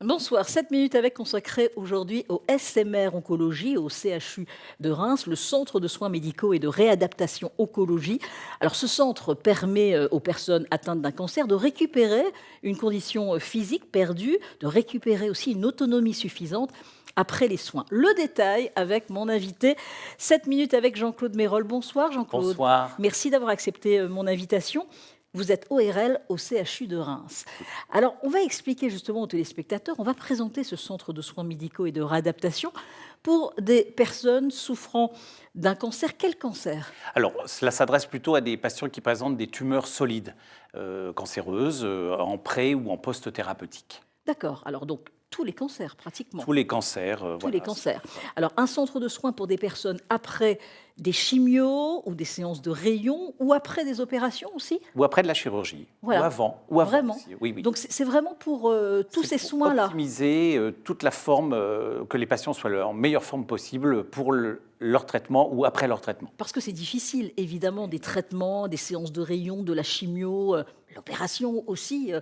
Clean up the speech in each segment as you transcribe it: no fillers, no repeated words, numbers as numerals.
Bonsoir, 7 minutes avec consacré aujourd'hui au SMR Oncologie, au CHU de Reims, le Centre de soins médicaux et de réadaptation oncologie. Alors ce centre permet aux personnes atteintes d'un cancer de récupérer une condition physique perdue, de récupérer aussi une autonomie suffisante après les soins. Le détail avec mon invité, 7 minutes avec Jean-Claude Mérol. Bonsoir Jean-Claude, Bonsoir. merci d'avoir accepté mon invitation. Vous êtes ORL au CHU de Reims. Alors, on va expliquer justement aux téléspectateurs, on va présenter ce centre de soins médicaux et de réadaptation pour des personnes souffrant d'un cancer. Quel cancer? Alors, cela s'adresse plutôt à des patients qui présentent des tumeurs solides, cancéreuses, en pré ou en post-thérapeutique. D'accord. Alors donc, tous les cancers pratiquement. Tous les cancers, Tous voilà. les cancers. Alors, un centre de soins pour des personnes après des chimios ou des séances de rayons ou après des opérations aussi? Ou après de la chirurgie, Voilà. ou avant Vraiment. aussi. Oui, oui. Donc, c'est vraiment pour tous ces C'est pour soins-là. optimiser toute la forme, que les patients soient en meilleure forme possible pour leur traitement ou après leur traitement. Parce que c'est difficile, évidemment, des traitements, des séances de rayons, de la chimio, l'opération aussi.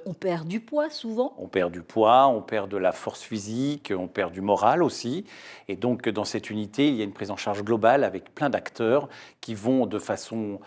On perd du poids souvent. On perd du poids, on perd de la force physique, on perd du moral aussi. Et donc, dans cette unité, il y a une prise en charge globale avec plein d'acteurs qui vont de façon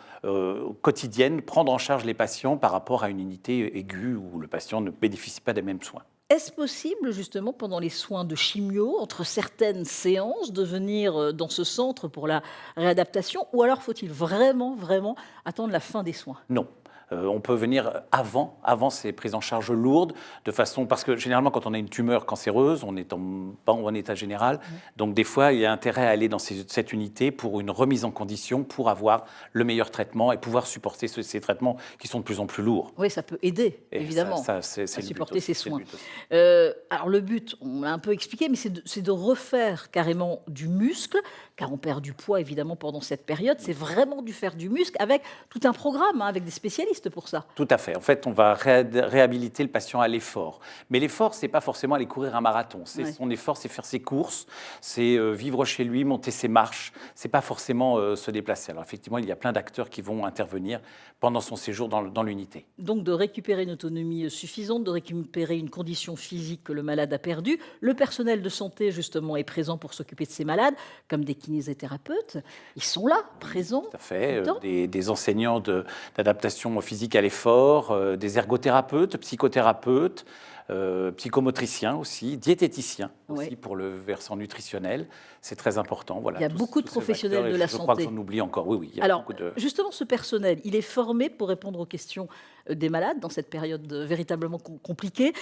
quotidienne prendre en charge les patients par rapport à une unité aiguë où le patient ne bénéficie pas des mêmes soins. Est-ce possible, justement, pendant les soins de chimio, entre certaines séances, de venir dans ce centre pour la réadaptation? Ou alors faut-il vraiment, vraiment attendre la fin des soins? Non. On peut venir avant ces prises en charge lourdes, de façon parce que généralement quand on a une tumeur cancéreuse, on est pas en bon état général, donc des fois il y a intérêt à aller dans cette unité pour une remise en condition, pour avoir le meilleur traitement et pouvoir supporter ces traitements qui sont de plus en plus lourds. Oui, ça peut aider, Et évidemment, c'est à le but supporter aussi, ces c'est le soins. but aussi. Alors le but, on l'a un peu expliqué, mais c'est de refaire carrément du muscle, car on perd du poids évidemment pendant cette période. C'est vraiment du faire du muscle avec tout un programme, hein, avec des spécialistes pour ça. Tout à fait. En fait, on va réhabiliter le patient à l'effort. Mais l'effort, c'est pas forcément aller courir un marathon. Ouais. Son effort, c'est faire ses courses, c'est vivre chez lui, monter ses marches. C'est pas forcément se déplacer. Alors effectivement, il y a plein d'acteurs qui vont intervenir pendant son séjour dans l'unité. Donc de récupérer une autonomie suffisante, de récupérer une condition physique que le malade a perdue. Le personnel de santé, justement, est présent pour s'occuper de ces malades, comme des kinésithérapeutes. Ils sont là, présents. Tout à fait. tout le temps. Des enseignants d'adaptation physique à l'effort, des ergothérapeutes, psychothérapeutes, psychomotriciens aussi, diététiciens aussi Ouais. pour le versant nutritionnel. C'est très important. Voilà, Il y a beaucoup de ces professionnels acteurs, de et la je crois que santé. j'en oublie encore. Oui, oui, il y a Alors, beaucoup de... justement, ce personnel, il est formé pour répondre aux questions des malades dans cette période véritablement compliquée.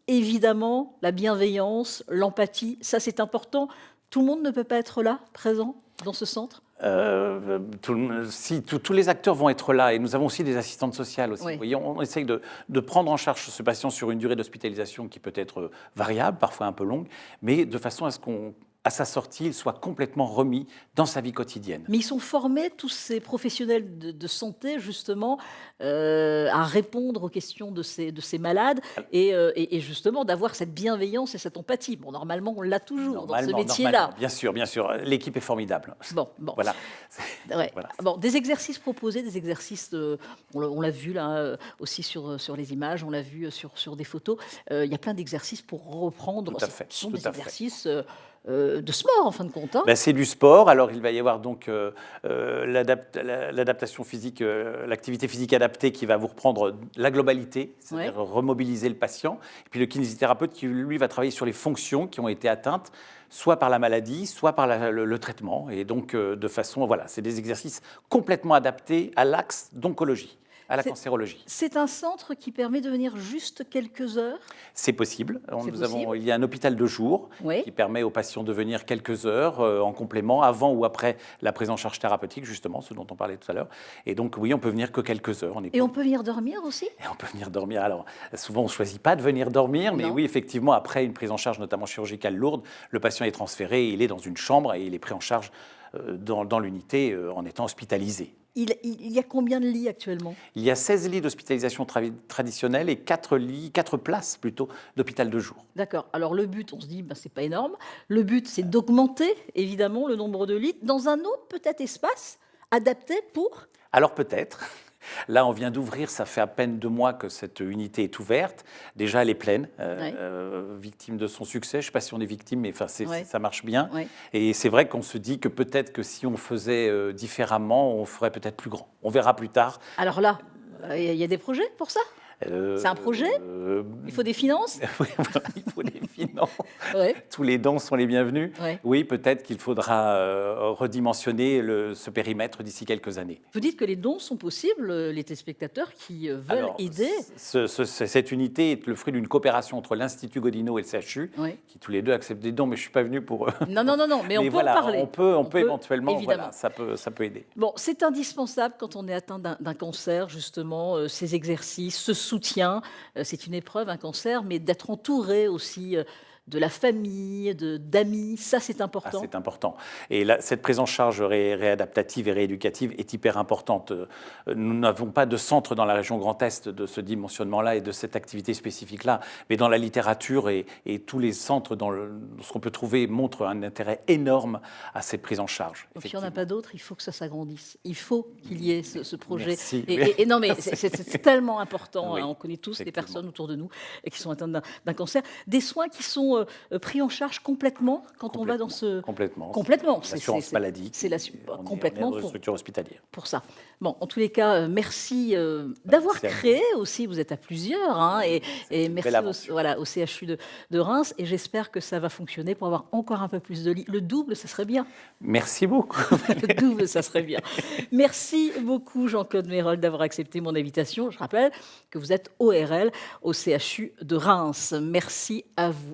Évidemment, la bienveillance, l'empathie, ça c'est important. Tout le monde ne peut pas être là, présent, dans ce centre? Si, tous les acteurs vont être là, et nous avons aussi des assistantes sociales aussi. Oui. Vous voyez, on essaye de prendre en charge ce patient sur une durée d'hospitalisation qui peut être variable, parfois un peu longue, mais de façon à ce qu'à sa sortie, il soit complètement remis dans sa vie quotidienne. Mais ils sont formés, tous ces professionnels de santé, justement, à répondre aux questions de ces malades et justement d'avoir cette bienveillance et cette empathie. Bon, normalement, on l'a toujours dans ce métier-là. Normalement, bien sûr, l'équipe est formidable. Bon. Voilà. Ouais. Voilà. Bon, des exercices proposés, des exercices, on l'a vu là aussi sur les images, on l'a vu sur des photos. Il y a plein d'exercices pour reprendre. Tout à fait, Ce sont tout des à fait. exercices de sport en fin de compte. Hein. Ben, c'est du sport. Alors, il va y avoir donc l'adaptation physique, l'activité physique adaptée qui va vous reprendre la globalité, c'est-à-dire remobiliser le patient. Et puis le kinésithérapeute qui, lui, va travailler sur les fonctions qui ont été atteintes, soit par la maladie, soit par le traitement. Et donc, de façon, voilà, c'est des exercices complètement adaptés à l'axe d'oncologie, à la cancérologie. C'est un centre qui permet de venir juste quelques heures. C'est possible. Possible. Il y a un hôpital de jour qui permet aux patients de venir quelques heures en complément, avant ou après la prise en charge thérapeutique, justement, ce dont on parlait tout à l'heure. Et donc, oui, on peut venir que quelques heures. Et on peut venir dormir aussi? Et on peut venir dormir. Alors, souvent, on ne choisit pas de venir dormir, mais Non. oui, effectivement, après une prise en charge, notamment chirurgicale lourde, le patient est transféré, il est dans une chambre et il est pris en charge dans l'unité en étant hospitalisé. Il y a combien de lits actuellement? Il y a 16 lits d'hospitalisation traditionnelle et 4 places plutôt d'hôpital de jour. D'accord. Alors le but, on se dit, c'est pas énorme. Le but, c'est d'augmenter évidemment le nombre de lits dans un autre peut-être espace adapté pour... Alors peut-être, Là, on vient d'ouvrir, ça fait à peine 2 mois que cette unité est ouverte. Déjà, elle est pleine, victime de son succès. Je ne sais pas si on est victime, mais enfin, ça marche bien. Ouais. Et c'est vrai qu'on se dit que peut-être que si on faisait différemment, on ferait peut-être plus grand. On verra plus tard. Alors là, il y a des projets pour ça? C'est un projet? Il faut des finances? Oui, voilà, il faut des finances. Ouais. Tous les dons sont les bienvenus. Ouais. Oui, peut-être qu'il faudra redimensionner ce périmètre d'ici quelques années. Vous dites que les dons sont possibles, les téléspectateurs qui veulent aider. Cette unité est le fruit d'une coopération entre l'Institut Godino et le CHU, qui tous les deux acceptent des dons, mais je ne suis pas venu pour... Non, mais on peut voilà, en parler. On peut éventuellement, évidemment. Voilà, ça peut aider. Bon, c'est indispensable quand on est atteint d'un cancer, justement, ces exercices, ce soutien. C'est une épreuve, un cancer, mais d'être entouré aussi de la famille, d'amis, ça c'est important. C'est important. Et là, cette prise en charge réadaptative et rééducative est hyper importante. Nous n'avons pas de centre dans la région Grand Est de ce dimensionnement-là et de cette activité spécifique-là, mais dans la littérature et tous les centres dans ce qu'on peut trouver montrent un intérêt énorme à cette prise en charge. Donc il n'y en a pas d'autres, il faut que ça s'agrandisse. Il faut qu'il y ait ce projet. Merci. Et non, mais c'est tellement important. Oui, on connaît tous des personnes autour de nous qui sont atteintes d'un cancer. Des soins qui sont pris en charge complètement quand on va dans ce... Complètement. L'assurance maladie. C'est complètement dans une structure hospitalière. Pour ça. Bon, en tous les cas, merci d'avoir créé aussi, vous êtes à plusieurs, et merci au CHU de Reims, et j'espère que ça va fonctionner pour avoir encore un peu plus de lits. Le double, ça serait bien. Merci beaucoup. Le double, ça serait bien. Merci beaucoup, Jean-Claude Mérol, d'avoir accepté mon invitation. Je rappelle que vous êtes ORL au CHU de Reims. Merci à vous.